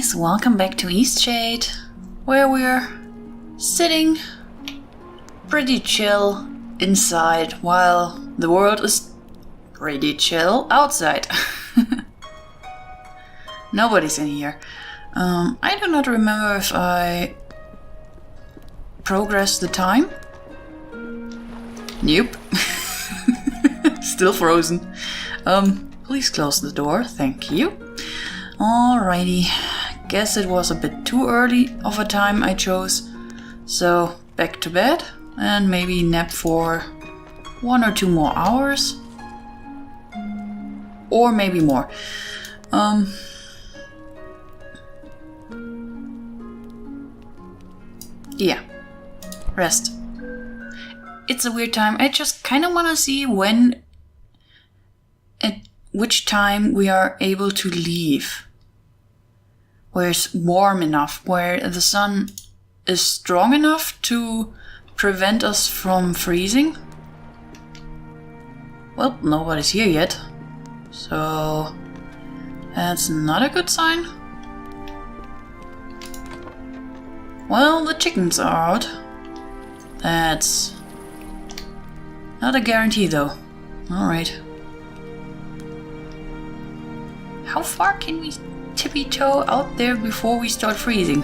guys, welcome back to Eastshade, where we're sitting pretty chill inside while the world is pretty chill outside. Nobody's in here. I do not remember if I progressed the time. Nope. Still frozen. Please close the door, thank you. Alrighty, guess it was a bit too early of a time I chose. So, back to bed and maybe nap for 1 or 2 more hours. Or maybe more. Yeah, rest. It's a weird time. I just kind of want to see at which time we are able to leave. Where it's warm enough, where the sun is strong enough to prevent us from freezing. Well, nobody's here yet, so that's not a good sign. Well, the chickens are out. That's not a guarantee though. Alright. How far can we tippy-toe out there before we start freezing?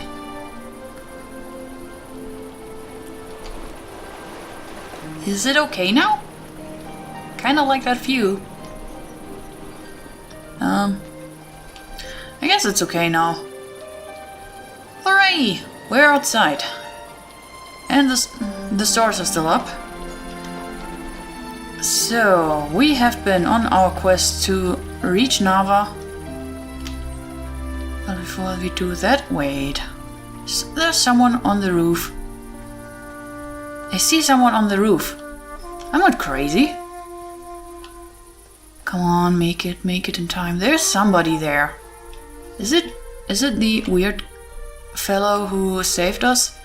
Is it okay now? Kinda like that view. I guess it's okay now. Hooray! We're outside. And the stores are still up. So, we have been on our quest to reach Nava. But before we do that, wait. There's someone on the roof. I see someone on the roof. I'm not crazy. Come on, make it in time. There's somebody there. Is it the weird fellow who saved us?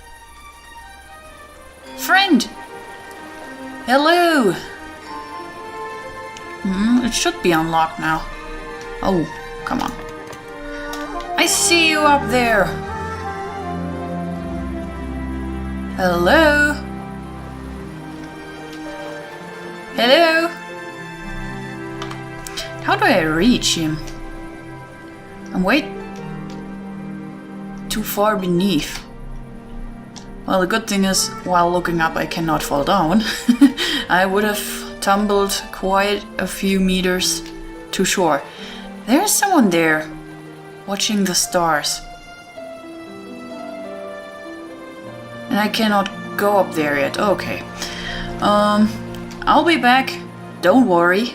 Friend! Hello! It should be unlocked now. Oh, come on. I see you up there! Hello? Hello? How do I reach him? I'm way too far beneath. Well, the good thing is, while looking up I cannot fall down. I would have tumbled quite a few meters to shore. There's someone there, watching the stars. And I cannot go up there yet. Okay. I'll be back. Don't worry.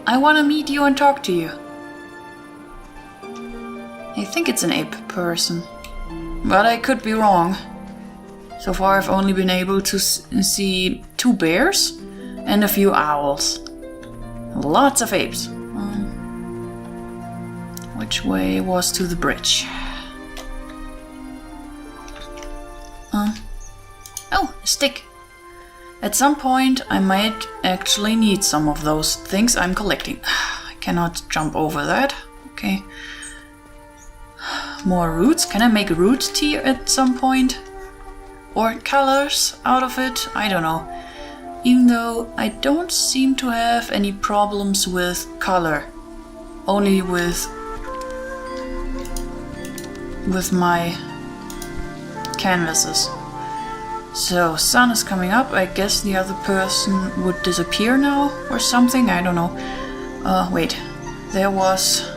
I want to meet you and talk to you. I think it's an ape person, but I could be wrong. So far I've only been able to see 2 bears and a few owls. Lots of apes. Which way was to the bridge? Oh, a stick. At some point I might actually need some of those things I'm collecting. I cannot jump over that. Okay. More roots. Can I make root tea at some point? Or colors out of it? I don't know. Even though I don't seem to have any problems with color. Only with my canvases. So, sun is coming up. I guess the other person would disappear now or something. I don't know. Wait. There was...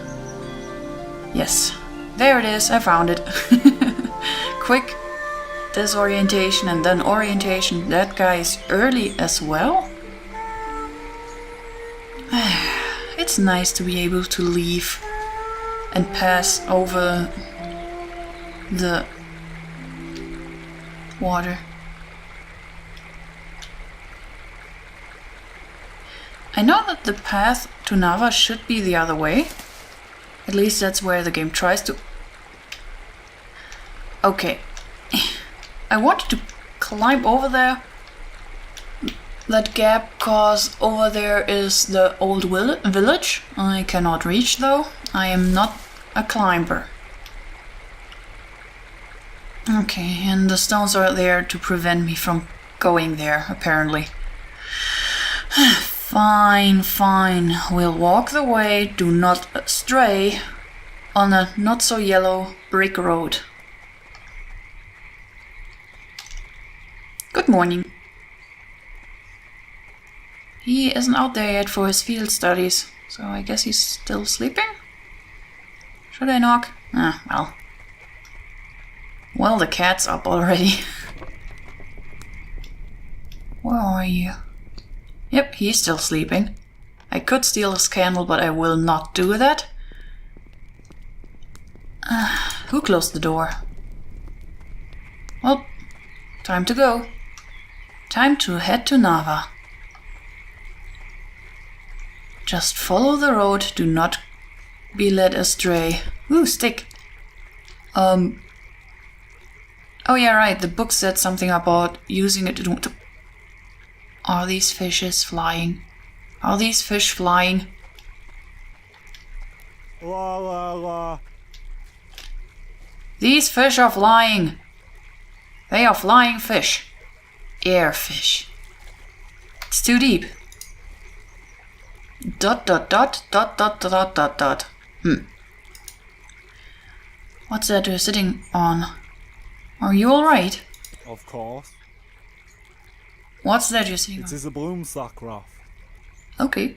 Yes. There it is. I found it. Quick disorientation and then orientation. That guy is early as well. It's nice to be able to leave and pass over the water. I know that the path to Nava should be the other way. At least that's where the game tries to... Okay. I wanted to climb over there. That gap, cause over there is the old village. I cannot reach though. I am not a climber. Okay, and the stones are there to prevent me from going there, apparently. Fine, fine. We'll walk the way, do not stray on a not-so-yellow brick road. Good morning. He isn't out there yet for his field studies, so I guess he's still sleeping? Should I knock? Ah, well. Well, the cat's up already. Where are you? Yep, he's still sleeping. I could steal his candle, but I will not do that. Who closed the door? Well, time to go. Time to head to Nava. Just follow the road, do not be led astray. Ooh, stick. Oh yeah, right, the book said something about using it to... Are these fishes flying? Are these fish flying? La la la. These fish are flying. They are flying fish. Air fish. It's too deep. Dot dot dot dot dot dot dot dot. What's that you're sitting on? Are you alright? Of course. What's that you're sitting on? It is a bloomsack raft. Okay.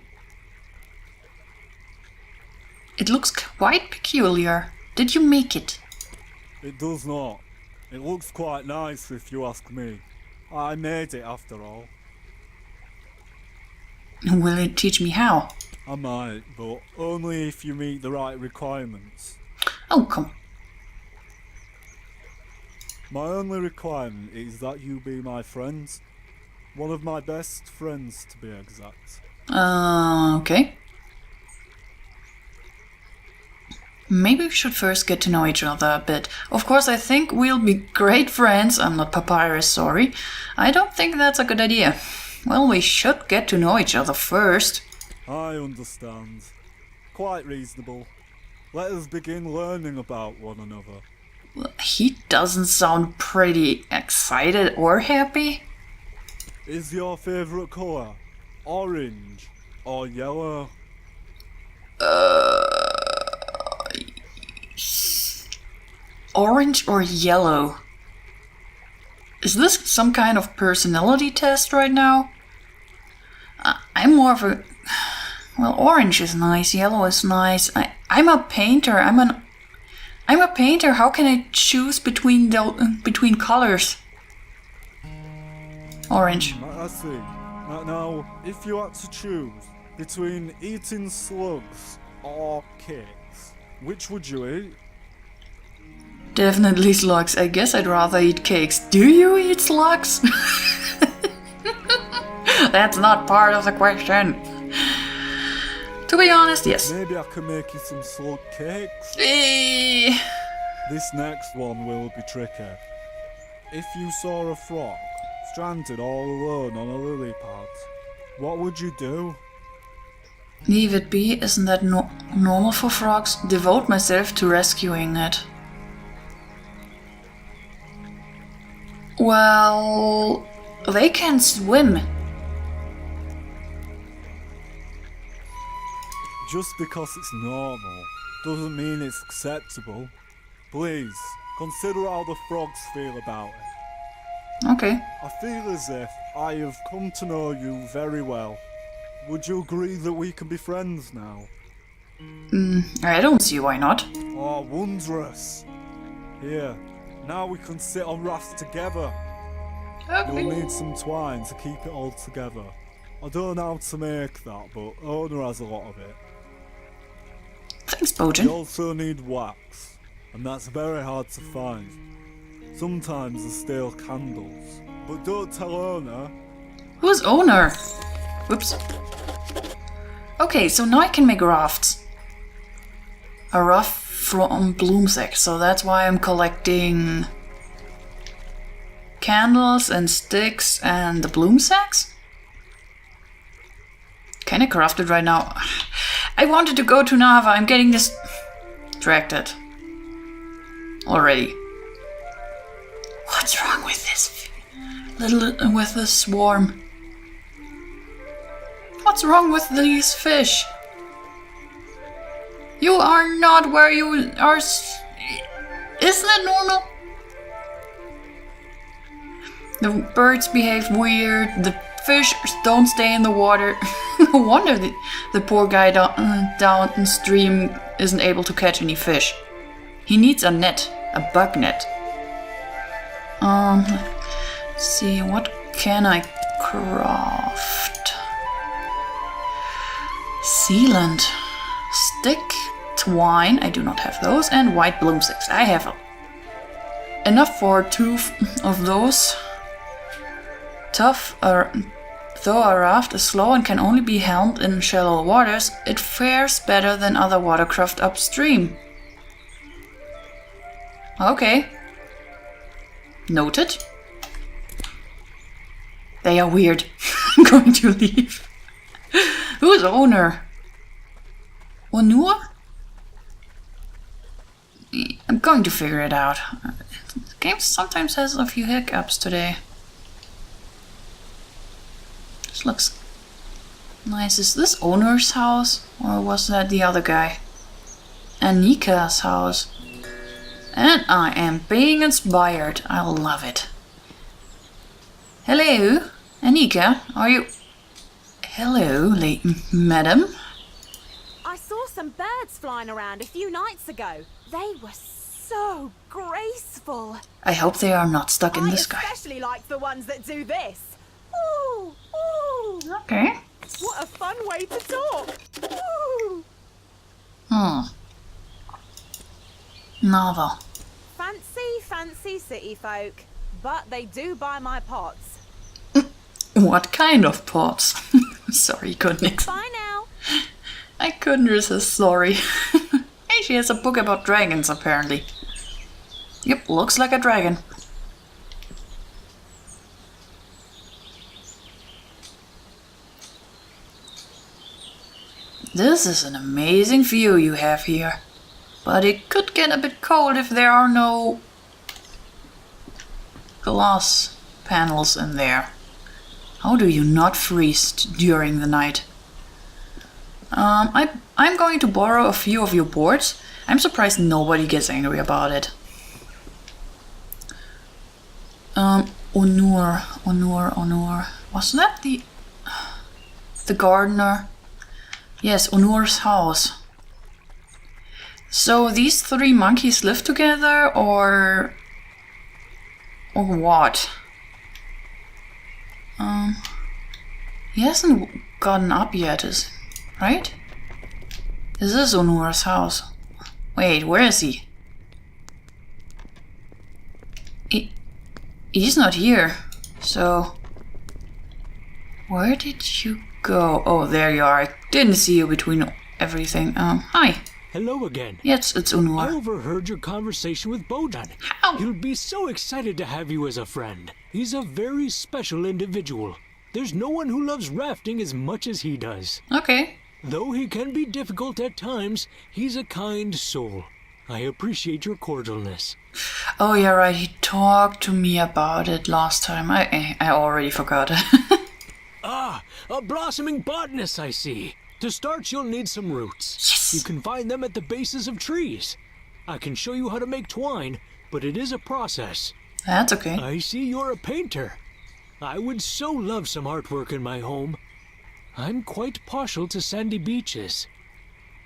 It looks quite peculiar. Did you make it? It does not. It looks quite nice if you ask me. I made it after all. Will it teach me how? I might, but only if you meet the right requirements. Oh, come. My only requirement is that you be my friends. One of my best friends, to be exact. Okay. Maybe we should first get to know each other a bit. Of course, I think we'll be great friends. I'm not Papyrus, sorry. I don't think that's a good idea. Well, we should get to know each other first. I understand. Quite reasonable. Let us begin learning about one another. Well, he doesn't sound pretty excited or happy. Is your favourite colour orange or yellow? Orange or yellow? Is this some kind of personality test right now? I'm more of a... Well, orange is nice, yellow is nice. I'm a painter. I'm a painter. How can I choose between colors? Orange. I see. Now, if you had to choose between eating slugs or cakes, which would you eat? Definitely slugs. I guess I'd rather eat cakes. Do you eat slugs? That's not part of the question. To be honest, yes. Maybe I can make you some slug cakes. Eh. This next one will be tricky. If you saw a frog stranded all alone on a lily pad, what would you do? Leave it be. Isn't that normal for frogs? Devote myself to rescuing it. Well, they can swim. Just because it's normal doesn't mean it's acceptable. Please, consider how the frogs feel about it. Okay. I feel as if I have come to know you very well. Would you agree that we can be friends now? I don't see why not. Oh, wondrous. Here, now we can sit on rafts together. Okay. You'll need some twine to keep it all together. I don't know how to make that, but Owner has a lot of it. Thanks, You Bojan. also need wax, and that's very hard to find. Sometimes there's stale candles, but don't tell Owner. Who's owner? Whoops. Okay, so now I can make rafts. A raft from bloomsack, so that's why I'm collecting candles and sticks and the bloom sacks. Can I craft it right now? I wanted to go to Nava. I'm getting distracted already. What's wrong with this with this swarm? What's wrong with these fish? You are not where you are. Is that normal? The birds behave weird. The fish don't stay in the water. No wonder the poor guy downstream isn't able to catch any fish. He needs a net, a bug net. Let's see, what can I craft? Sealant, stick, twine. I do not have those, and white bloom sticks. I have enough for 2 of those. Tough, though a raft is slow and can only be helmed in shallow waters, it fares better than other watercraft upstream. Okay. Noted. They are weird. I'm going to leave. Who's owner? Onur? I'm going to figure it out. The game sometimes has a few hiccups today. This looks nice. Is this owner's house? Or was that the other guy? Anika's house. And I am being inspired. I love it. Hello, Anika. Are you... Hello, madam. I saw some birds flying around a few nights ago. They were so graceful. I hope they are not stuck in the sky. I especially like the ones that do this. Ooh, ooh. Okay. What a fun way to talk. Ooh. Novel. Fancy city folk. But they do buy my pots. What kind of pots? Sorry, couldn't. Bye now. I couldn't resist, sorry. Hey, she has a book about dragons, apparently. Yep, looks like a dragon. This is an amazing view you have here. But it could get a bit cold if there are no glass panels in there. How do you not freeze during the night? I'm going to borrow a few of your boards. I'm surprised nobody gets angry about it. Onur. Was that the gardener? Yes, Onur's house. So these 3 monkeys live together, or what? He hasn't gotten up yet, right? This is Onur's house. Wait, where is he? He's not here. So where did you go? Oh, there you are. I didn't see you between everything. Hi. Hello again. Yes, it's Onur. I overheard your conversation with Bojan. How? He'll be so excited to have you as a friend. He's a very special individual. There's no one who loves rafting as much as he does. Okay. Though he can be difficult at times, he's a kind soul. I appreciate your cordialness. Oh, yeah, right. He talked to me about it last time. I already forgot. Ah, a blossoming botanist, I see. To start, you'll need some roots. Yes. You can find them at the bases of trees. I can show you how to make twine, but it is a process. That's okay. I see you're a painter. I would so love some artwork in my home. I'm quite partial to sandy beaches.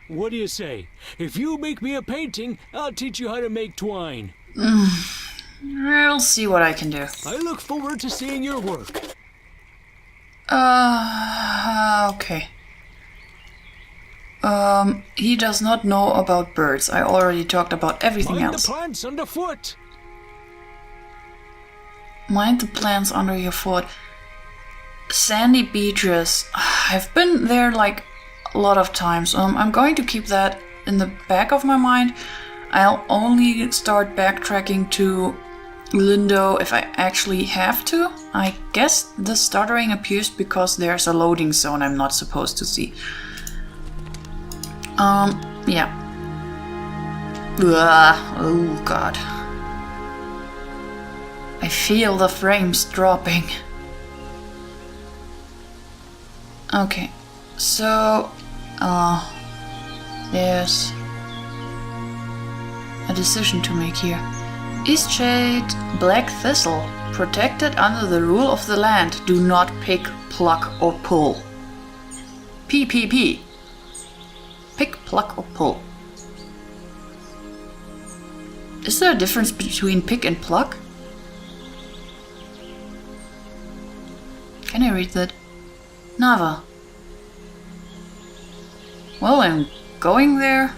What do you say? If you make me a painting, I'll teach you how to make twine. I'll see what I can do. I look forward to seeing your work. Okay. He does not know about birds. I already talked about everything Mind else. the plants underfoot. Mind the plants under your foot. Sandy beaches. I've been there like a lot of times. I'm going to keep that in the back of my mind. I'll only start backtracking to Lindo if I actually have to. I guess the stuttering appears because there's a loading zone I'm not supposed to see. Yeah. Ugh. Oh god. I feel the frames dropping. Okay, so there's a decision to make here. Eastshade, Black Thistle, protected under the rule of the land. Do not pick, pluck, or pull. PPP. Pick, pluck, or pull. Is there a difference between pick and pluck? Can I read that? Nava. Well, I'm going there.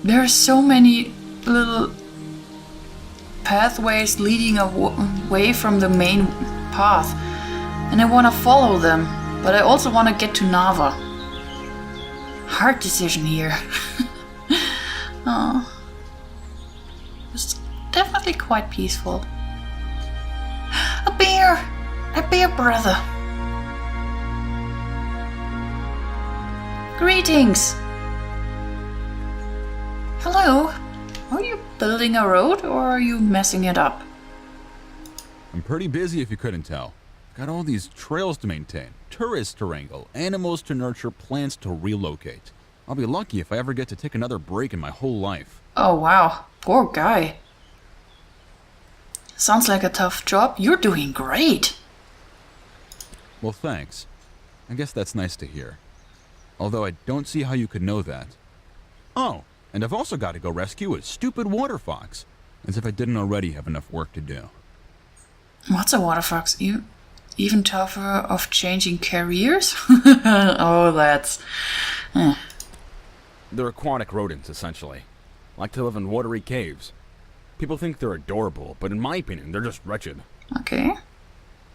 There are so many little pathways leading away from the main path, and I want to follow them, but I also want to get to Nava. Hard decision here. Oh, it's definitely quite peaceful. A bear! A bear brother! Greetings! Hello? Are you building a road or are you messing it up? I'm pretty busy if you couldn't tell. Got all these trails to maintain, tourists to wrangle, animals to nurture, plants to relocate. I'll be lucky if I ever get to take another break in my whole life. Oh wow, poor guy. Sounds like a tough job. You're doing great. Well, thanks. I guess that's nice to hear. Although I don't see how you could know that. Oh, and I've also got to go rescue a stupid water fox. As if I didn't already have enough work to do. What's a water fox? You even tougher of changing careers? Oh, that's... They're aquatic rodents, essentially. Like to live in watery caves. People think they're adorable, but in my opinion, they're just wretched. Okay.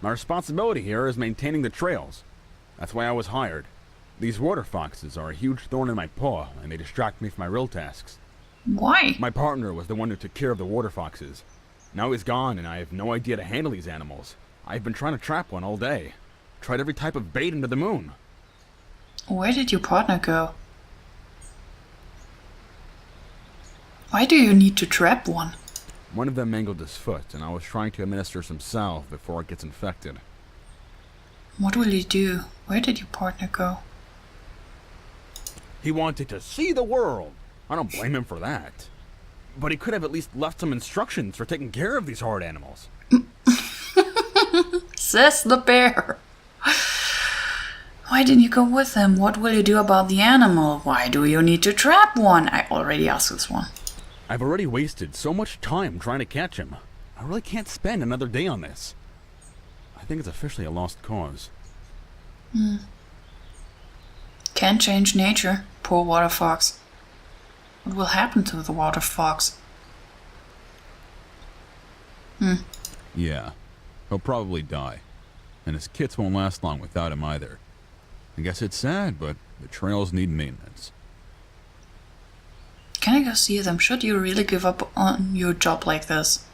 My responsibility here is maintaining the trails. That's why I was hired. These water foxes are a huge thorn in my paw, and they distract me from my real tasks. Why? My partner was the one who took care of the water foxes. Now he's gone, and I have no idea to handle these animals. I've been trying to trap one all day. Tried every type of bait under the moon. Where did your partner go? Why do you need to trap one? One of them mangled his foot, and I was trying to administer some salve before it gets infected. What will you do? Where did your partner go? He wanted to see the world. I don't blame him for that. But he could have at least left some instructions for taking care of these hard animals. Says the bear. Why didn't you go with him? What will you do about the animal? Why do you need to trap one? I already asked this one. I've already wasted so much time trying to catch him. I really can't spend another day on this. I think it's officially a lost cause. Can't change nature. Poor water fox. What will happen to the water fox? Yeah, he'll probably die. And his kits won't last long without him either. I guess it's sad, but the trails need maintenance. Can I go see them? Should you really give up on your job like this?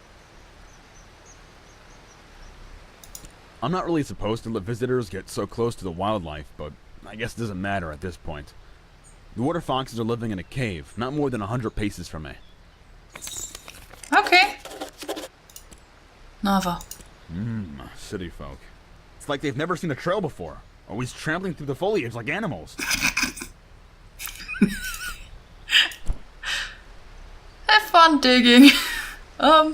I'm not really supposed to let visitors get so close to the wildlife, but I guess it doesn't matter at this point. The water foxes are living in a cave, not more than 100 paces from me. Okay. Nava. City folk. It's like they've never seen a trail before, always trampling through the foliage like animals. Have fun digging. How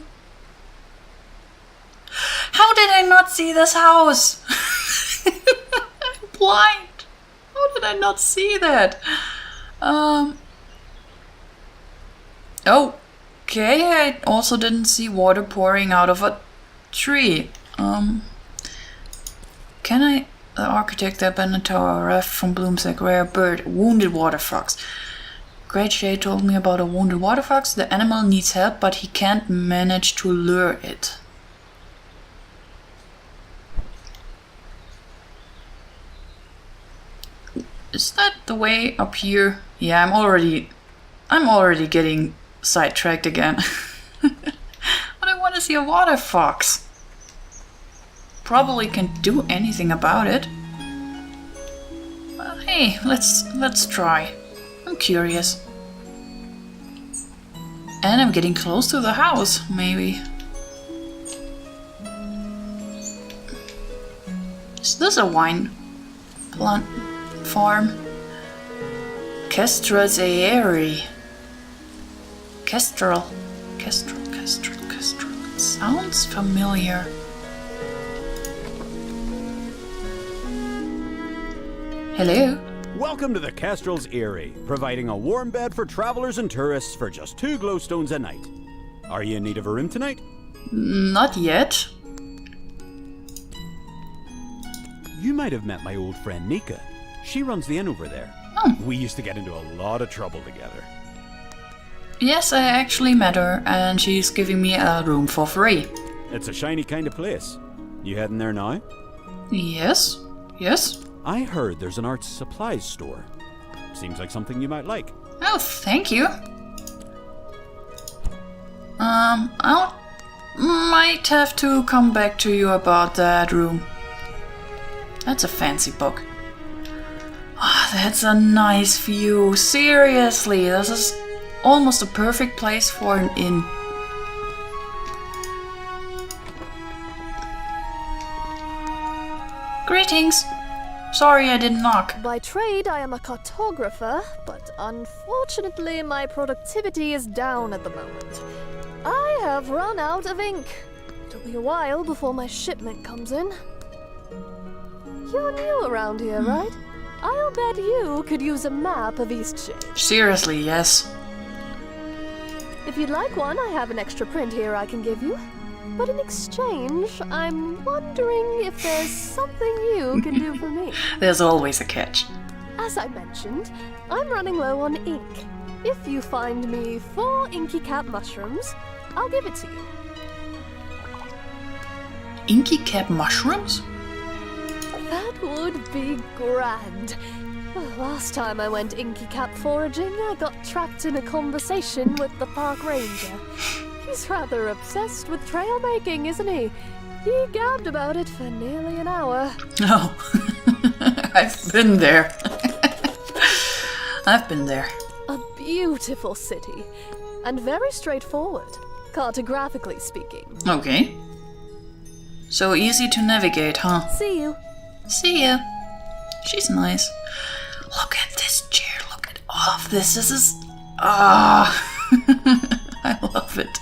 did I not see this house? I'm blind. How did I not see that? Okay, I also didn't see water pouring out of a tree. Can I... The architect abandoned tower arrived from Bloomsack, rare bird, wounded water fox. Great Shade told me about a wounded water fox. The animal needs help, but he can't manage to lure it. Is that the way up here? Yeah, I'm already getting sidetracked again. But I want to see a water fox. Probably can't do anything about it. Well, hey, let's try. I'm curious. And I'm getting close to the house, maybe. Is this a wine plant farm? Kestrel's Aerie. Kestrel. It sounds familiar. Hello? Welcome to the Kestrel's Eyrie, providing a warm bed for travelers and tourists for just 2 glowstones a night. Are you in need of a room tonight? Not yet. You might have met my old friend Nika. She runs the inn over there. Oh. We used to get into a lot of trouble together. Yes, I actually met her, and she's giving me a room for free. It's a shiny kind of place. You heading there now? Yes? Yes? I heard there's an arts supplies store. Seems like something you might like. Oh, thank you. I might have to come back to you about that room. That's a fancy book. Ah, that's a nice view. Seriously, this is almost a perfect place for an inn. Greetings. Sorry I didn't knock. By trade, I am a cartographer, but unfortunately my productivity is down at the moment. I have run out of ink. It'll be a while before my shipment comes in. You're new around here, right? I'll bet you could use a map of Eastshade. Seriously, yes. If you'd like one, I have an extra print here I can give you. But in exchange, I'm wondering if there's something you can do for me. There's always a catch. As I mentioned, I'm running low on ink. If you find me 4 inky cap mushrooms, I'll give it to you. Inky cap mushrooms? That would be grand. Last time I went inky cap foraging, I got trapped in a conversation with the park ranger. He's rather obsessed with trail making, isn't he? He gabbed about it for nearly an hour. Oh, I've been there. I've been there. A beautiful city, and very straightforward, cartographically speaking. Okay. So easy to navigate, huh? See you. See ya. She's nice. Look at this chair. Look at all of this. This is... Ah. I love it.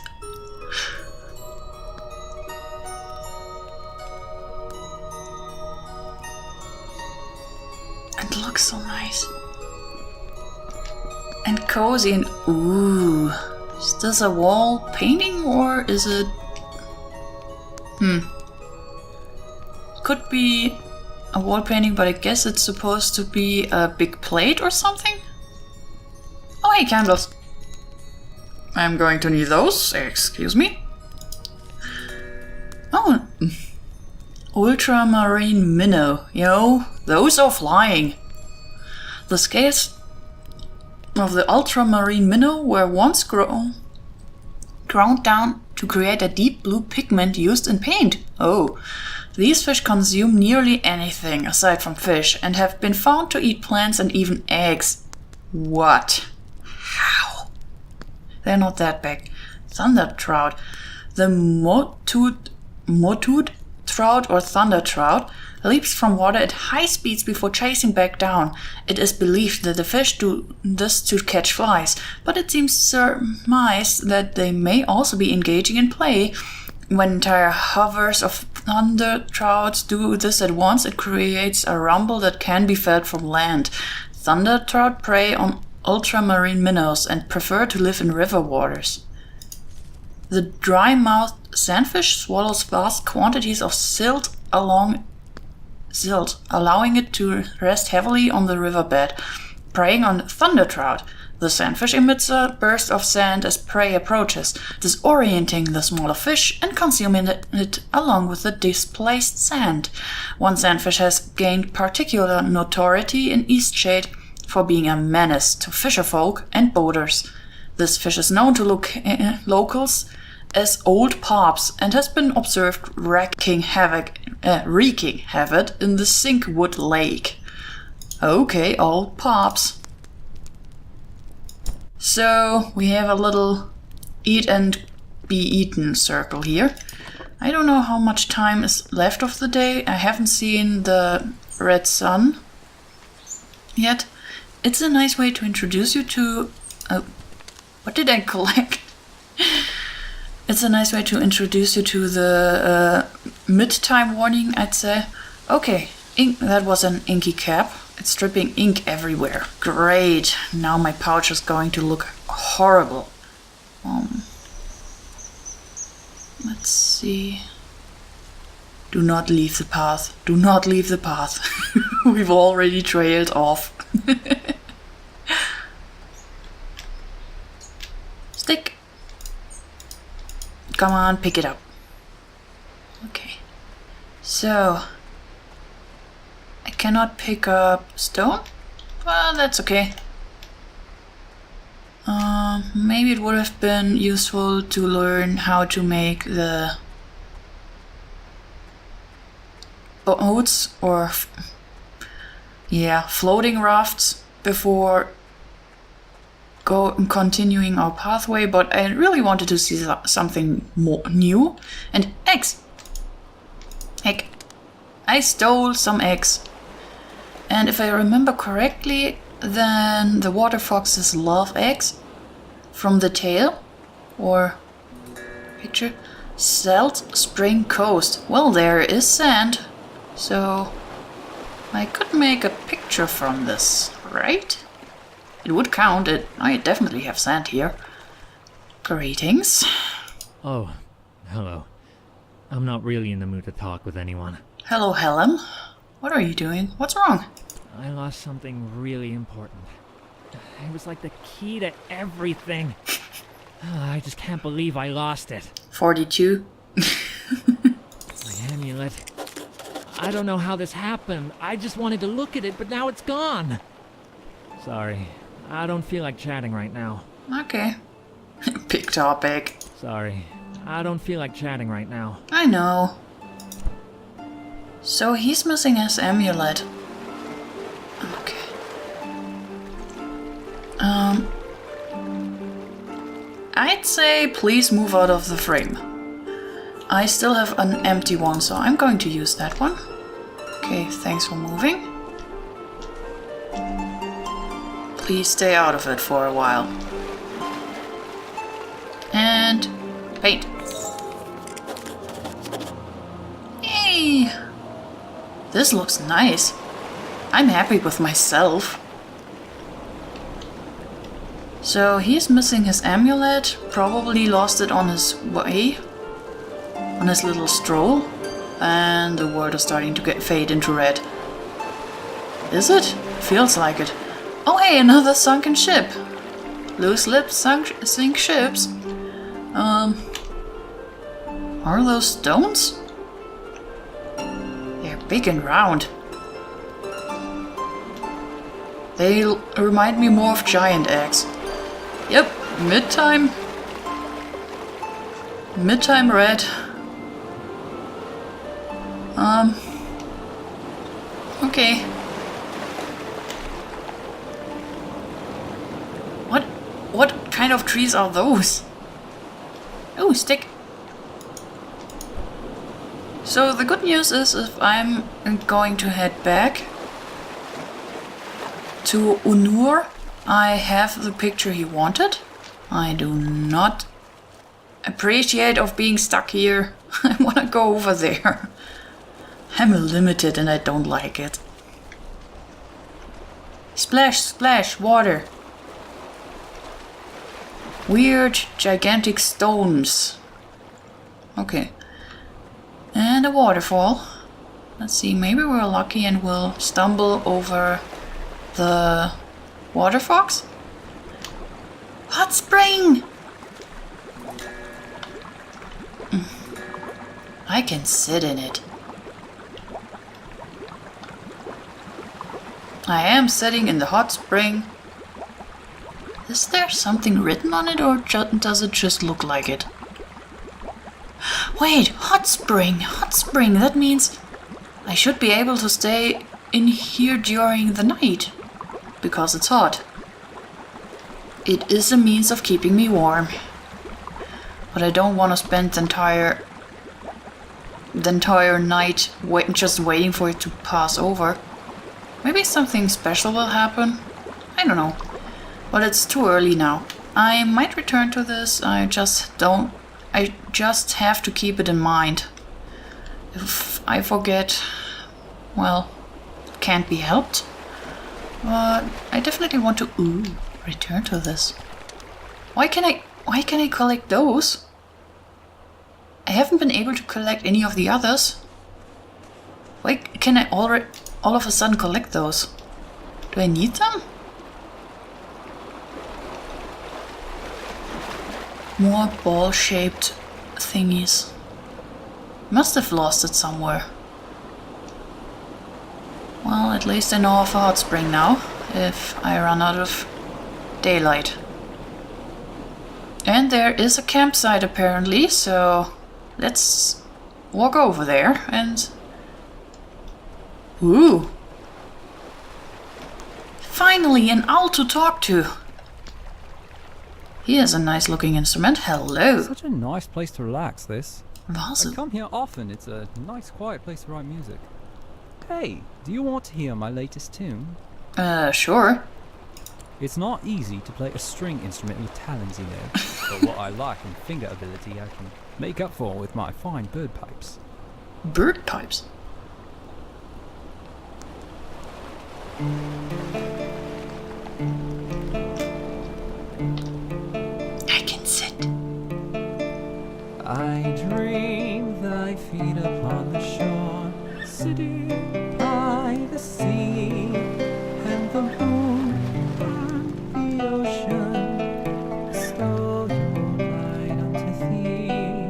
It looks so nice. And cozy and... Ooh. Is this a wall painting or is it... Could be a wall painting, but I guess it's supposed to be a big plate or something? Oh, hey, candles. I'm going to need those. Excuse me. Oh, Ultramarine Minnow. Yo, those are flying. The scales of the Ultramarine Minnow were once ground down to create a deep blue pigment used in paint. Oh, these fish consume nearly anything aside from fish and have been found to eat plants and even eggs. What? How? They're not that big. Thunder trout. The motute trout or thunder trout leaps from water at high speeds before chasing back down. It is believed that the fish do this to catch flies, but it seems surmised that they may also be engaging in play. When entire hovers of thunder trouts do this at once, it creates a rumble that can be felt from land. Thunder trout prey on ultramarine minnows and prefer to live in river waters. The dry-mouthed sandfish swallows vast quantities of silt, allowing it to rest heavily on the riverbed, preying on thunder trout. The sandfish emits a burst of sand as prey approaches, disorienting the smaller fish and consuming it along with the displaced sand. One sandfish has gained particular notoriety in Eastshade for being a menace to fisherfolk and boaters. This fish is known to locals as Old Pops and has been observed wreaking havoc in the Sinkwood Lake. Okay, Old Pops. So, we have a little eat and be eaten circle here. I don't know how much time is left of the day. I haven't seen the red sun yet. It's a nice way to introduce you to... what did I collect? It's a nice way to introduce you to the mid-time warning, I'd say. Okay, that was an inky cap. It's dripping ink everywhere. Great. Now my pouch is going to look horrible. Let's see. Do not leave the path. Do not leave the path. We've already trailed off. Stick. Come on, pick it up. Okay. So... I cannot pick up stone? Well, that's okay. Maybe it would have been useful to learn how to make the boats or floating rafts before continuing our pathway, but I really wanted to see something more new. And eggs! Heck, I stole some eggs. And if I remember correctly, then the water foxes love eggs. From the tail, or picture, Salt Spring Coast. Well, there is sand, so I could make a picture from this, right? It would count. I definitely have sand here. Greetings. Oh, hello. I'm not really in the mood to talk with anyone. Hello, Helen. What are you doing? What's wrong? I lost something really important. It was like the key to everything. I just can't believe I lost it. 42. My amulet. I don't know how this happened. I just wanted to look at it, but now it's gone. Sorry. I don't feel like chatting right now. Okay. Big topic. Sorry. I don't feel like chatting right now. I know. So he's missing his amulet. Okay. I'd say please move out of the frame. I still have an empty one, so I'm going to use that one. Okay, thanks for moving. Please stay out of it for a while. And paint. Yay! This looks nice. I'm happy with myself. So he's missing his amulet, probably lost it on his way, on his little stroll, and the world is starting to fade into red. Is it? Feels like it. Oh hey, another sunken ship! Loose lips sink ships. Are those stones? They're big and round. They remind me more of giant eggs. Yep, mid-time red. Okay. What kind of trees are those? Oh, stick. So the good news is if I'm going to head back to Unur, I have the picture he wanted. I do not appreciate of being stuck here. I want to go over there. I'm limited and I don't like it. Splash, splash, water. Weird, gigantic stones. Okay. And a waterfall. Let's see, maybe we're lucky and we'll stumble over the water fox? Hot spring! I can sit in it. I am sitting in the hot spring. Is there something written on it or does it just look like it? Wait, hot spring, that means I should be able to stay in here during the night. Because it's hot. It is a means of keeping me warm. But I don't want to spend the entire night just waiting for it to pass over. Maybe something special will happen. I don't know. But it's too early now. I might return to this. I just have to keep it in mind. If I forget, well, it can't be helped. But I definitely want to return to this. Why can I collect those? I haven't been able to collect any of the others. Why can I all of a sudden collect those? Do I need them? More ball-shaped thingies. Must have lost it somewhere. Well, at least I know of a hot spring now, if I run out of daylight. And there is a campsite apparently, so let's walk over there and... Ooh! Finally an owl to talk to! He has a nice looking instrument. Hello! Such a nice place to relax, this. Vasu. I come here often. It's a nice quiet place to write music. Hey, do you want to hear my latest tune? Sure. It's not easy to play a string instrument with talons, you know. But what I lack in finger ability I can make up for with my fine bird pipes. Bird pipes? I can sit. I dream thy feet upon the shore, sitting by the sea, and the moon and the ocean stole your light unto thee.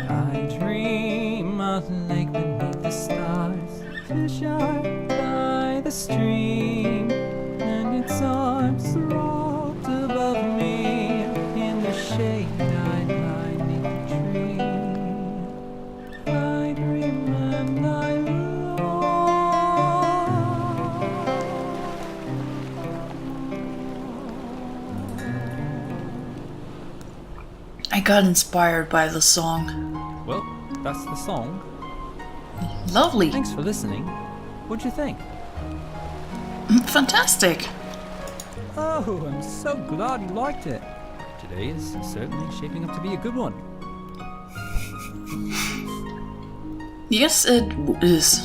I dream a lake beneath the stars, fish are by the stream, and its arms rolled above me. In the shade I lie neath the tree. I dream and I I got inspired by the song. Well, that's the song. Lovely. Thanks for listening. What'd you think? Fantastic. Oh, I'm so glad you liked it. Today is certainly shaping up to be a good one. Yes, it is.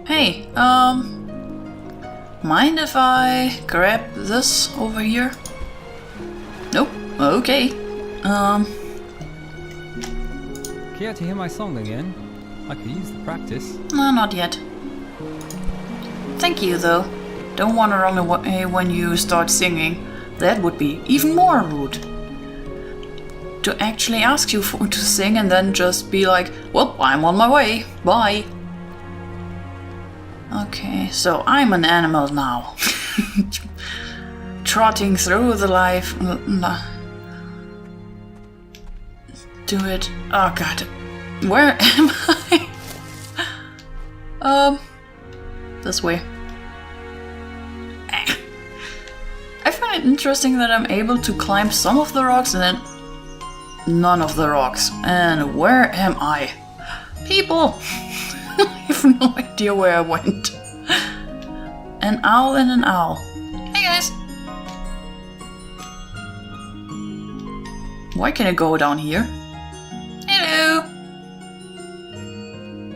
Hey, mind if I grab this over here? Nope. Okay. Care to hear my song again? I could use the practice. No, not yet. Thank you, though. Don't want to run away when you start singing. That would be even more rude. To actually ask you to sing and then just be like, well, I'm on my way. Bye. Okay, so I'm an animal now. Trotting through the life. Do it. Oh god. Where am I? This way. I find it interesting that I'm able to climb some of the rocks and then none of the rocks. And where am I? People! I have no idea where I went. An owl and an owl. Hey guys! Why can I go down here? Hello!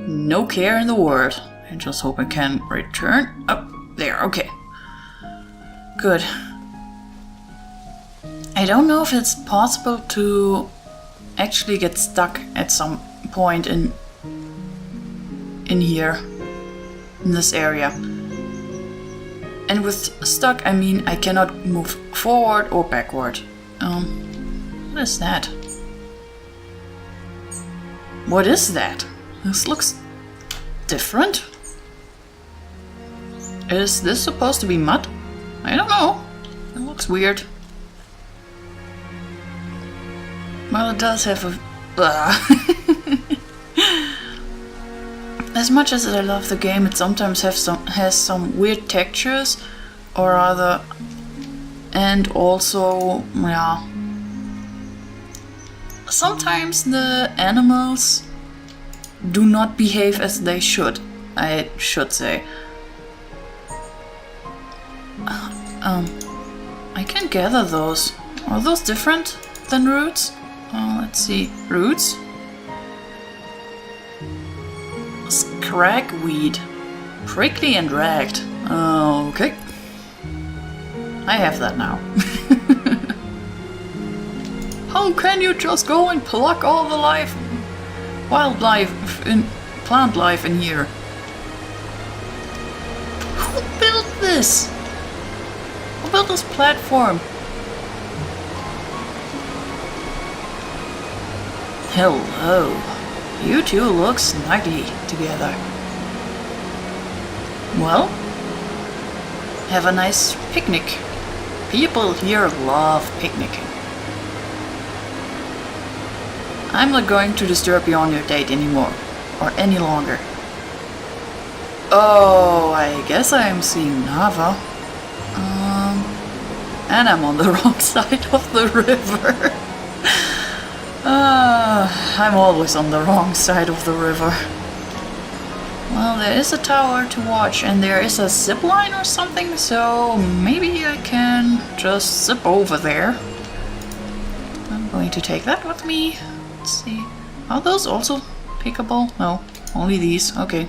No care in the world. I just hope I can return. Up there, okay. Good. I don't know if it's possible to actually get stuck at some point in here, in this area. And with stuck, I mean I cannot move forward or backward. What is that? What is that? This looks different. Is this supposed to be mud? I don't know. It looks weird. Well, it does have a... As much as I love the game, it sometimes has some weird textures or other, and also, yeah, sometimes the animals do not behave as they should, I should say. I can gather those. Are those different than roots? Let's see. Roots? Scragweed. Prickly and ragged. Okay. I have that now. How can you just go and pluck all the life, wildlife, plant life in here? Who built this? Who built this platform? Hello. You two look snugly together. Well, have a nice picnic. People here love picnicking. I'm not going to disturb you on your date anymore, or any longer. Oh, I guess I'm seeing Nava. And I'm on the wrong side of the river. I'm always on the wrong side of the river. Well, there is a tower to watch, and there is a zip line or something, so maybe I can just zip over there. I'm going to take that with me. Let's see. Are those also pickable? No, only these. Okay.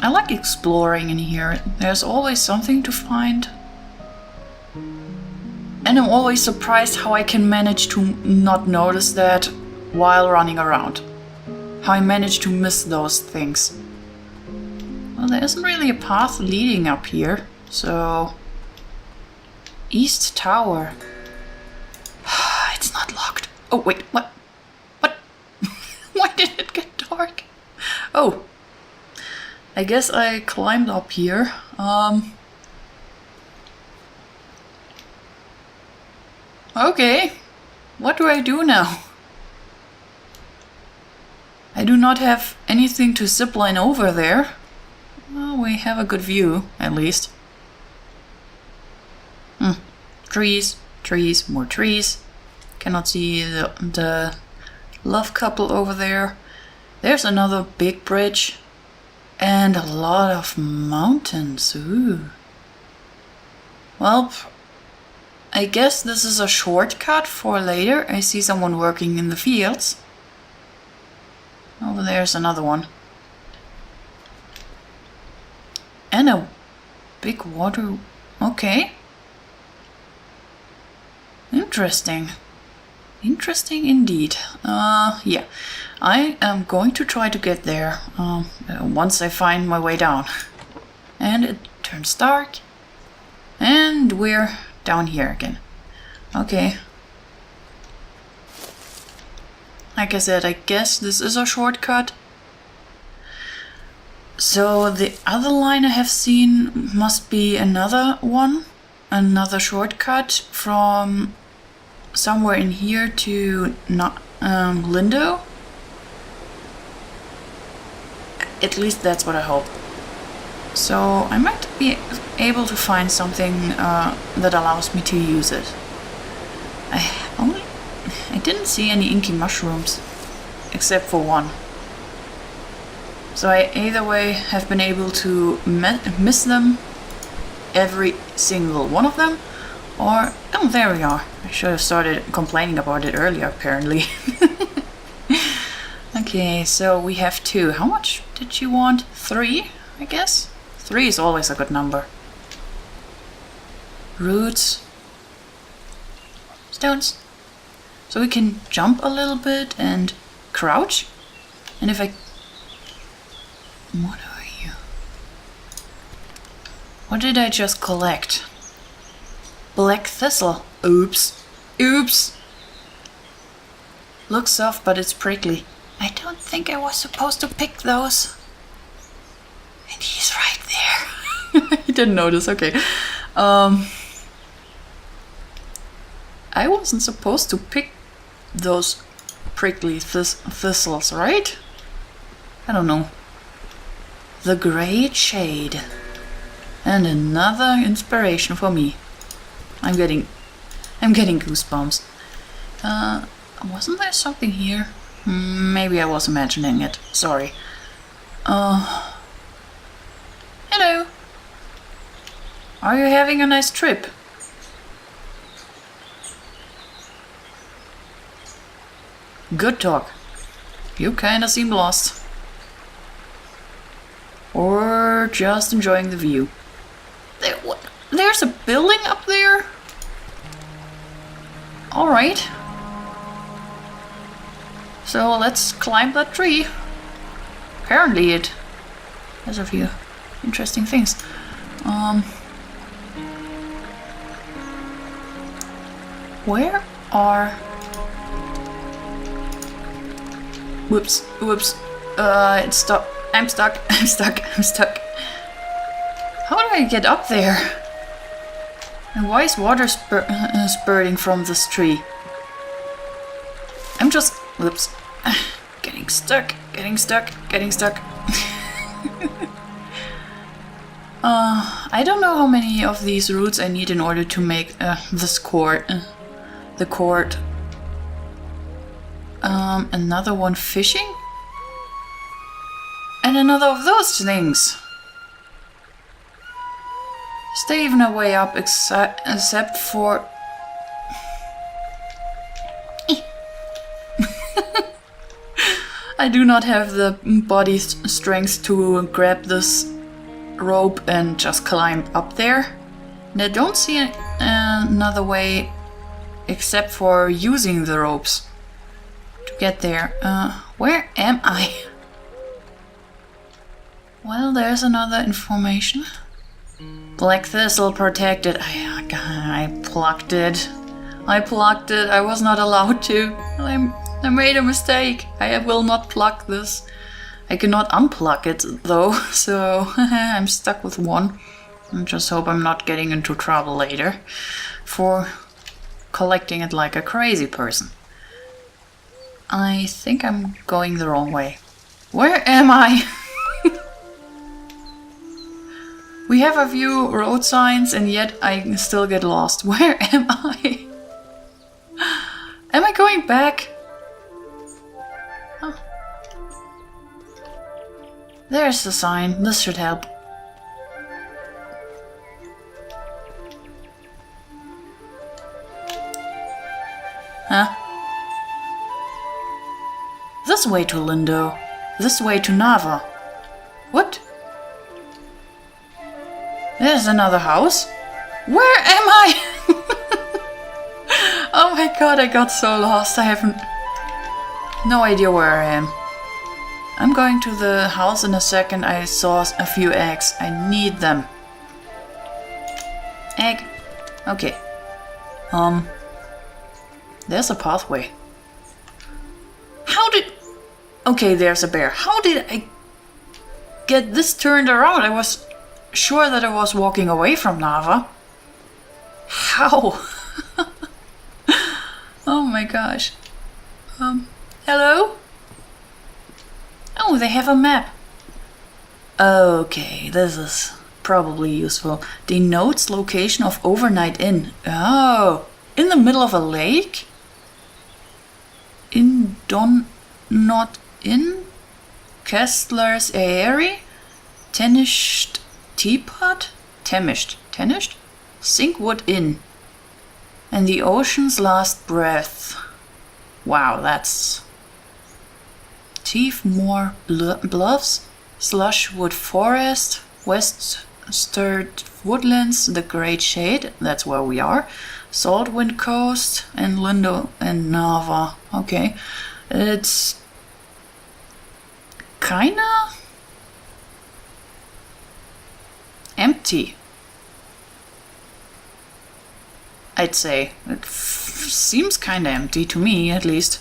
I like exploring in here. There's always something to find. And I'm always surprised how I can manage to not notice that while running around. How I manage to miss those things. Well, there isn't really a path leading up here, so... East Tower. It's not locked. Oh, wait, what? What? Why did it get dark? Oh. I guess I climbed up here. Okay. What do I do now? I do not have anything to zipline over there. Well, we have a good view, at least. Trees, trees, more trees. Cannot see the love couple over there. There's another big bridge. And a lot of mountains. Ooh. Well, I guess this is a shortcut for later. I see someone working in the fields. Over there's another one. And a big water... Okay. Interesting. Interesting indeed. Yeah. I am going to try to get there once I find my way down. And it turns dark. And we're down here again. Okay. Like I said, I guess this is a shortcut. So the other line I have seen must be another one. Another shortcut from somewhere in here to Lindo. At least that's what I hope. So I might be able to find something that allows me to use it. I didn't see any inky mushrooms, except for one. So I either way have been able to miss them, every single one of them, or... Oh, there we are. I should have started complaining about it earlier, apparently. Okay, so we have 2. How much did you want? 3, I guess? 3 is always a good number. Roots. Stones. So we can jump a little bit and crouch. And if I... What are you? What did I just collect? Black thistle. Oops. Oops. Looks soft, but it's prickly. I don't think I was supposed to pick those. And he's right there. I didn't notice, okay. I wasn't supposed to pick those prickly thistles, right? I don't know. The Great Shade. And another inspiration for me. I'm getting goosebumps. Wasn't there something here? Maybe I was imagining it. Sorry. Hello. Are you having a nice trip? Good talk. You kinda seem lost. Or just enjoying the view. There's a building up there? Alright. So let's climb that tree. Apparently it has a few interesting things. Where are... Whoops. It's stuck. I'm stuck. How do I get up there? And why is water spurting from this tree? I'm just... Whoops. Getting stuck. I don't know how many of these routes I need in order to make this court. The court. Another one fishing? And another of those things. Stay even a way up except for... I do not have the body strength to grab this rope and just climb up there. And I don't see another way except for using the ropes to get there. Where am I? Well, there's another information. Black Thistle protected. I plucked it. I was not allowed to. I made a mistake. I will not pluck this. I cannot unplug it though, so I'm stuck with one. I just hope I'm not getting into trouble later for collecting it like a crazy person. I think I'm going the wrong way. Where am I? We have a few road signs and yet I still get lost. Where am I? Am I going back? Oh. There's the sign. This should help. Huh? This way to Lindo. This way to Nava. What? There's another house. Where am I? Oh my god, I got so lost. I have no idea where I am. I'm going to the house in a second. I saw a few eggs. I need them. Egg. Okay. There's a pathway. Okay, there's a bear. How did I get this turned around? I was sure that I was walking away from Nava. How? Oh my gosh. Hello? Oh, they have a map. Okay, this is probably useful. Denotes location of overnight inn. Oh, in the middle of a lake? Not in? Kessler's Eyrie? Tenished Teapot? Temished? Sinkwood Inn. And the ocean's last breath. Wow, that's... Teefmoor Bluffs, Slushwood Forest, Weststurt Woodlands, the Great Shade, that's where we are, Saltwind Coast, and Lindo and Nava. Okay, it's kinda empty, I'd say. It seems kinda empty to me, at least.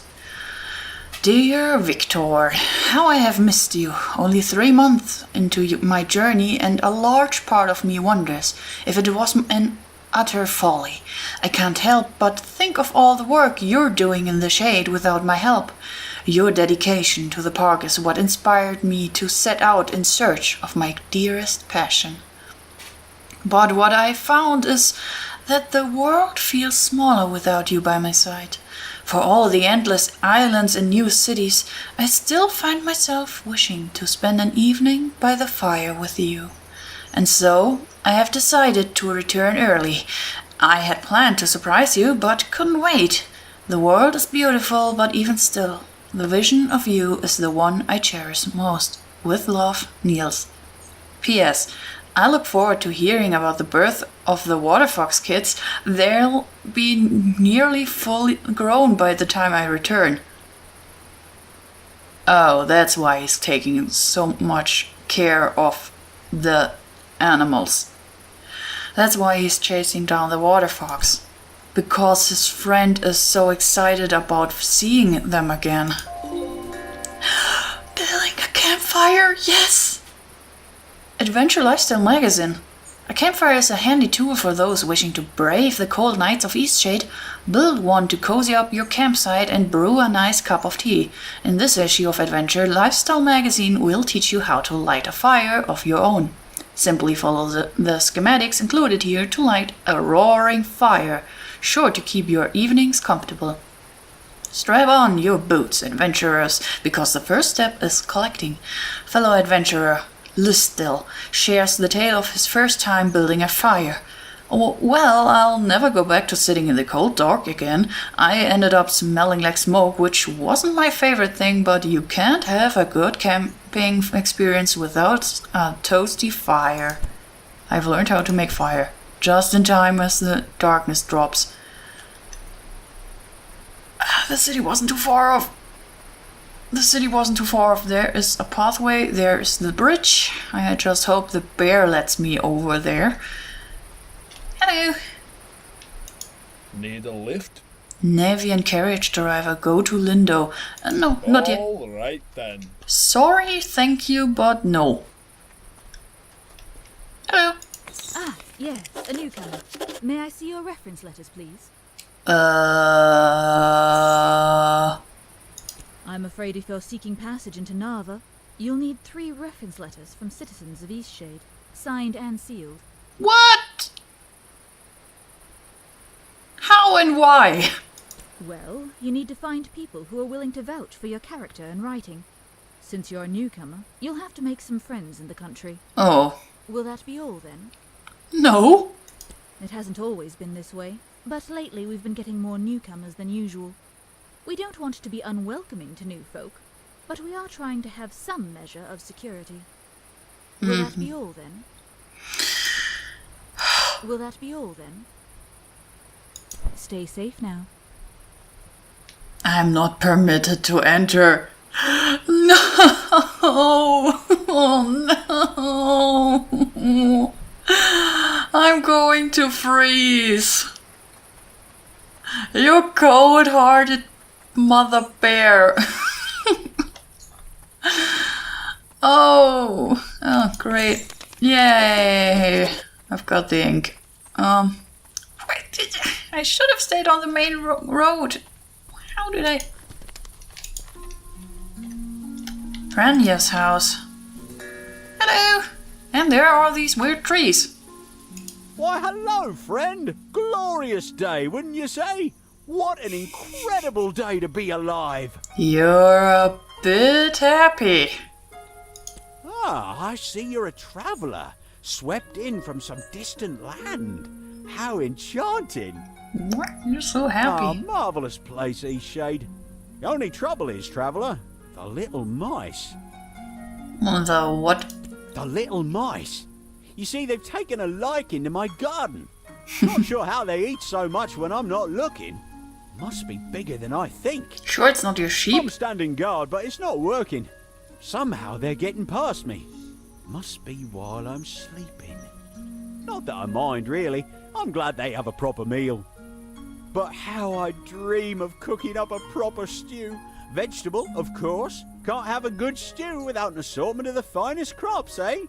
Dear Victor, how I have missed you. Only 3 months into my journey, and a large part of me wonders if it was an utter folly. I can't help but think of all the work you're doing in the shade without my help. Your dedication to the park is what inspired me to set out in search of my dearest passion. But what I found is that the world feels smaller without you by my side. For all the endless islands and new cities, I still find myself wishing to spend an evening by the fire with you. And so, I have decided to return early. I had planned to surprise you, but couldn't wait. The world is beautiful, but even still, the vision of you is the one I cherish most. With love, Niels. P.S. I look forward to hearing about the birth of the water fox kids. They'll be nearly fully grown by the time I return. Oh, that's why he's taking so much care of the animals. That's why he's chasing down the water fox. Because his friend is so excited about seeing them again. Building a campfire, yes! Adventure Lifestyle Magazine. A campfire is a handy tool for those wishing to brave the cold nights of Eastshade. Build one to cozy up your campsite and brew a nice cup of tea. In this issue of Adventure Lifestyle Magazine, we'll teach you how to light a fire of your own. Simply follow the schematics included here to light a roaring fire, sure to keep your evenings comfortable. Strap on your boots, adventurers, because the first step is collecting. Fellow adventurer Listel shares the tale of his first time building a fire. Oh, well, I'll never go back to sitting in the cold dark again. I ended up smelling like smoke, which wasn't my favorite thing, but you can't have a good camping experience without a toasty fire. I've learned how to make fire, just in time as the darkness drops. The city wasn't too far off. There is a pathway, there is the bridge. I just hope the bear lets me over there. Hello. Need a lift? Navy and carriage driver, go to Lindo. No, not yet. All right then. Sorry, thank you, but no. Hello. Ah, yes, a newcomer. May I see your reference letters, please? I'm afraid if you're seeking passage into Narva, you'll need 3 reference letters from citizens of Eastshade, signed and sealed. What? How and why? Well, you need to find people who are willing to vouch for your character and writing. Since you're a newcomer, you'll have to make some friends in the country. Oh. Will that be all, then? No. It hasn't always been this way, but lately we've been getting more newcomers than usual. We don't want to be unwelcoming to new folk, but we are trying to have some measure of security. Will that be all, then? Will that be all, then? Stay safe now. I'm not permitted to enter. No! Oh no! I'm going to freeze. You cold-hearted mother bear. Oh, great. Yay. I've got the ink. Wait, I should have stayed on the main road. How did I... Franya's house. Hello. And there are these weird trees. Why, hello, friend. Glorious day, wouldn't you say? What an incredible day to be alive. You're a bit happy. Ah, I see you're a traveller, swept in from some distant land. How enchanting. What? You're so happy. Ah, marvellous place, Eastshade. The only trouble is, traveller, the little mice. The what? The little mice. You see, they've taken a liking to my garden. Not sure how they eat so much when I'm not looking. Must be bigger than I think. Sure, it's not your sheep. I'm standing guard, but it's not working. Somehow they're getting past me. Must be while I'm sleeping. Not that I mind, really. I'm glad they have a proper meal. But how I dream of cooking up a proper stew. Vegetable, of course. Can't have a good stew without an assortment of the finest crops, eh?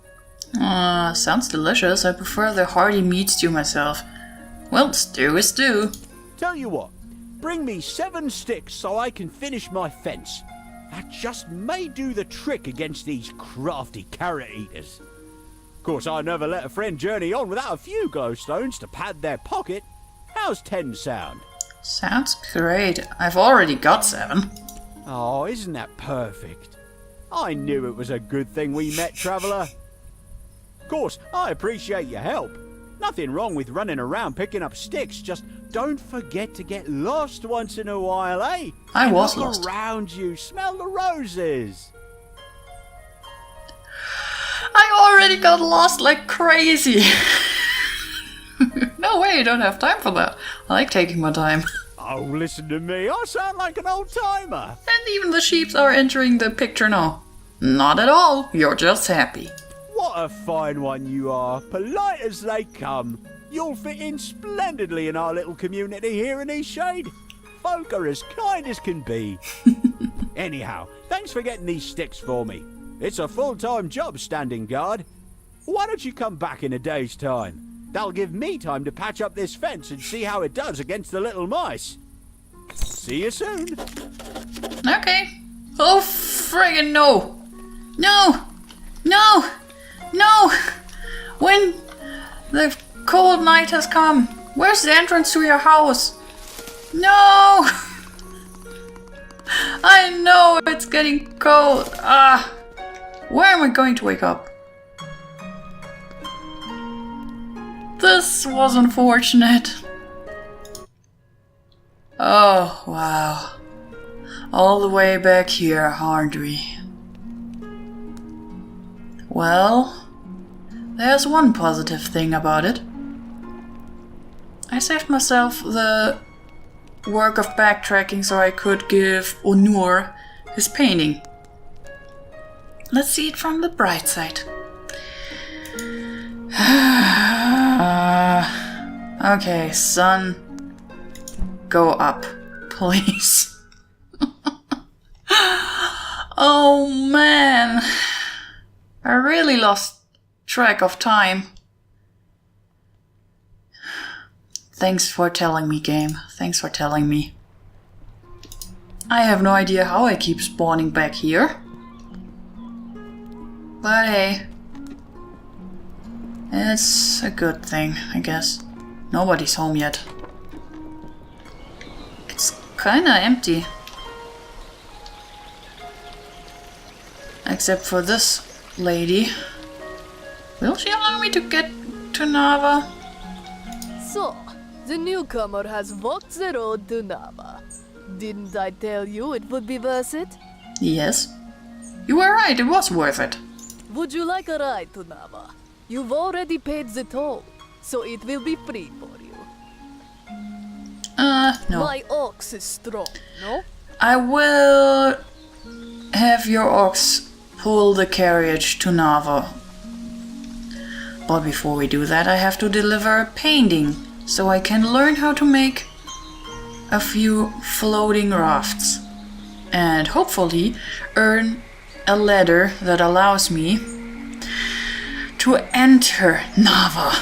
Sounds delicious. I prefer the hearty meat stew myself. Well, stew is stew. Tell you what, bring me 7 sticks so I can finish my fence. That just may do the trick against these crafty carrot eaters. Of course, I never let a friend journey on without a few glowstones to pad their pocket. How's 10 sound? Sounds great. I've already got 7. Oh, isn't that perfect? I knew it was a good thing we met, Traveller. Of course, I appreciate your help. Nothing wrong with running around picking up sticks, just don't forget to get lost once in a while, eh? I was Look lost. around you, smell the roses. I already got lost like crazy. No way, I don't have time for that. I like taking my time. Oh, listen to me, I sound like an old-timer. And even the sheeps are entering the picture now. Not at all, you're just happy. What a fine one you are, polite as they come. You'll fit in splendidly in our little community here in Eastshade. Folk are as kind as can be. Anyhow, thanks for getting these sticks for me. It's a full-time job standing guard. Why don't you come back in a day's time? That'll give me time to patch up this fence and see how it does against the little mice. See you soon. Okay. Oh, friggin' no. No. No. No. When the cold night has come, where's the entrance to your house? No. I know it's getting cold. Where am I going to wake up? This was unfortunate. Oh, wow. All the way back here, aren't we? Well, there's one positive thing about it. I saved myself the work of backtracking so I could give Onur his painting. Let's see it from the bright side. Okay, sun, go up, please. Oh man, I really lost track of time. Thanks for telling me, game. Thanks for telling me. I have no idea how I keep spawning back here. But hey, it's a good thing, I guess. Nobody's home yet. It's kinda empty. Except for this lady. Will she allow me to get to Nava? So, the newcomer has walked the road to Nava. Didn't I tell you it would be worth it? Yes. You were right, it was worth it. Would you like a ride to Nava? You've already paid the toll, so it will be free for you. No. My ox is strong, no? I will have your ox pull the carriage to Nava. But before we do that, I have to deliver a painting, so I can learn how to make a few floating rafts. And hopefully earn a ladder that allows me to enter Nava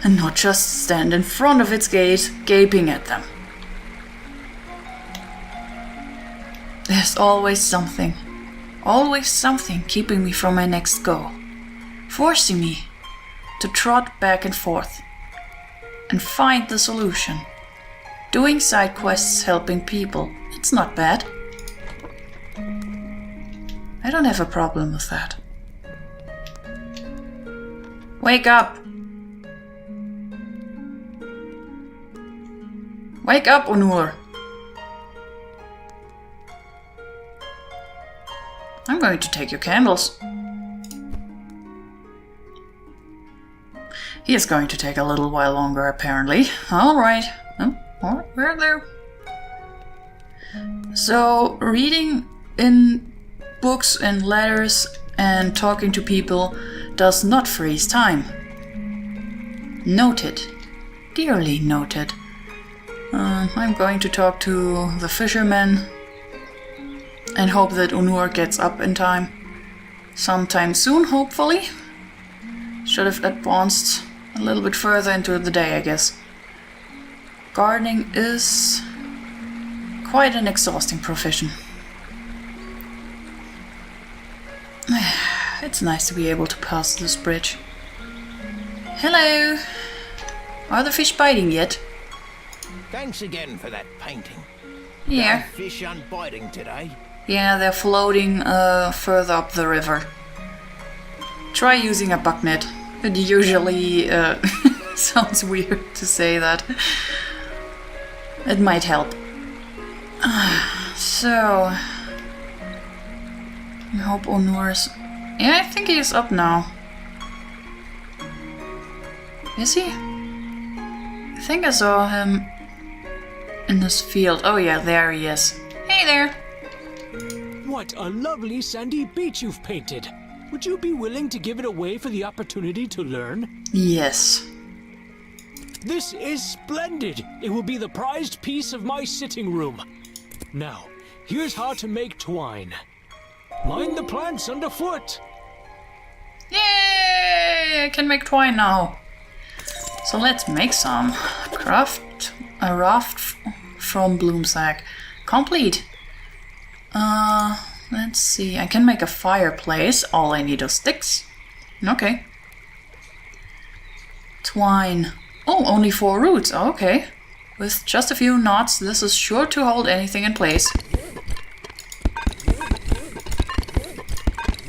and not just stand in front of its gate gaping at them. There's always something keeping me from my next goal, forcing me to trot back and forth and find the solution. Doing side quests, helping people, it's not bad. I don't have a problem with that. Wake up! Wake up, Onur! I'm going to take your candles. He is going to take a little while longer, apparently. Alright. Alright, we're there. So, reading in books and letters and talking to people does not freeze time. Noted. Dearly noted. I'm going to talk to the fisherman and hope that Onur gets up in time. Sometime soon, hopefully. Should have advanced a little bit further into the day, I guess. Gardening is quite an exhausting profession. It's nice to be able to pass this bridge. Hello! Are the fish biting yet? Thanks again for that painting. Yeah. Fish unbiting today. Yeah, they're floating further up the river. Try using a bug net. It usually sounds weird to say that. It might help. So... I hope Onor's... Yeah, I think he's up now. Is he? I think I saw him in this field. Oh yeah, there he is. Hey there! What a lovely sandy beach you've painted. Would you be willing to give it away for the opportunity to learn? Yes. This is splendid. It will be the prized piece of my sitting room. Now, here's how to make twine. Line the plants underfoot. Yay! I can make twine now. So let's make some. Craft a raft from bloomsack. Complete. Let's see. I can make a fireplace. All I need are sticks. Okay. Twine. Oh, only 4 roots. Okay. With just a few knots, this is sure to hold anything in place.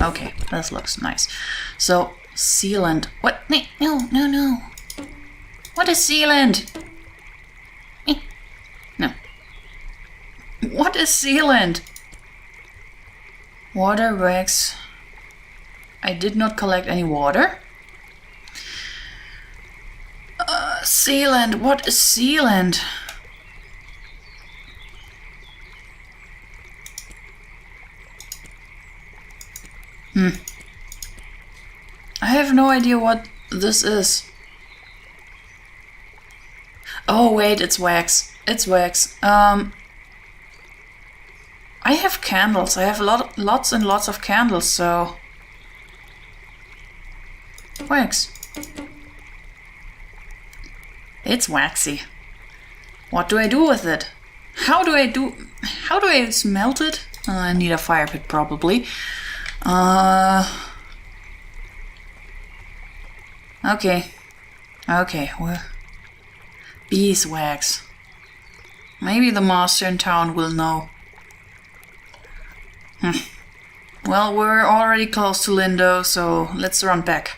Okay, this looks nice. So, sealant. What? No. What is sealant? No. What is sealant? Water wax. I did not collect any water. Sealant. What is sealant? I have no idea what this is. Oh wait, it's wax. It's wax. I have candles. I have lots and lots of candles, so... Wax. It's waxy. What do I do with it? How do I smelt it? I need a fire pit probably. Okay, well, beeswax. Maybe the master in town will know. Well, we're already close to Lindo, so let's run back.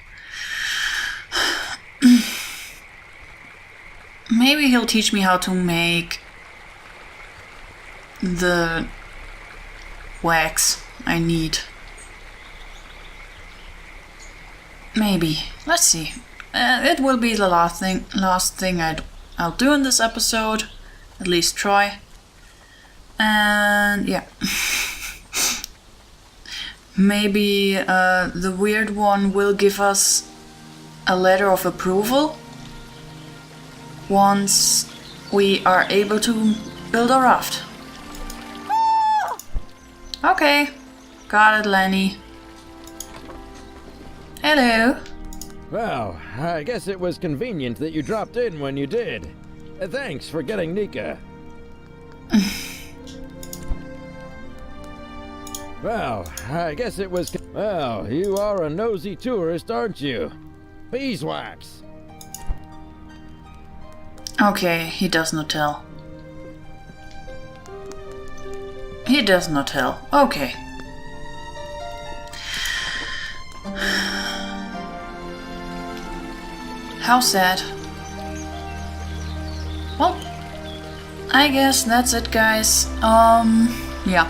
Maybe he'll teach me how to make the wax I need. Maybe. Let's see. It will be the last thing I'll do in this episode. At least try. And yeah. Maybe the weird one will give us a letter of approval once we are able to build a raft. Okay. Got it, Lenny. Hello. Well, I guess it was convenient that you dropped in when you did. Thanks for getting Nika. Well, I guess it was... Well, you are a nosy tourist, aren't you? Beeswax. Okay, he does not tell. He does not tell. Okay. How sad. Well, I guess that's it, guys. Yeah.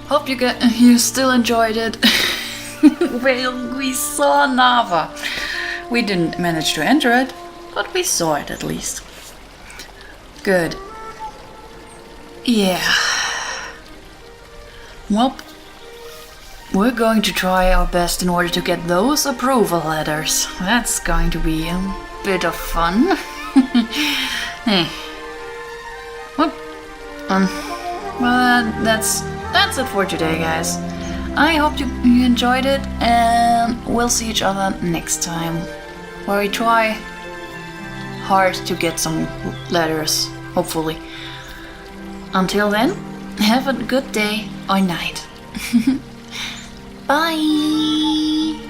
Hope you still enjoyed it. Well, we saw Nava. We didn't manage to enter it, but we saw it at least. Good. Yeah. Well, we're going to try our best in order to get those approval letters. That's going to be a bit of fun. Hey. Well, that's it for today, guys. I hope you enjoyed it, and we'll see each other next time, where we try hard to get some letters, hopefully. Until then, have a good day or night. Bye!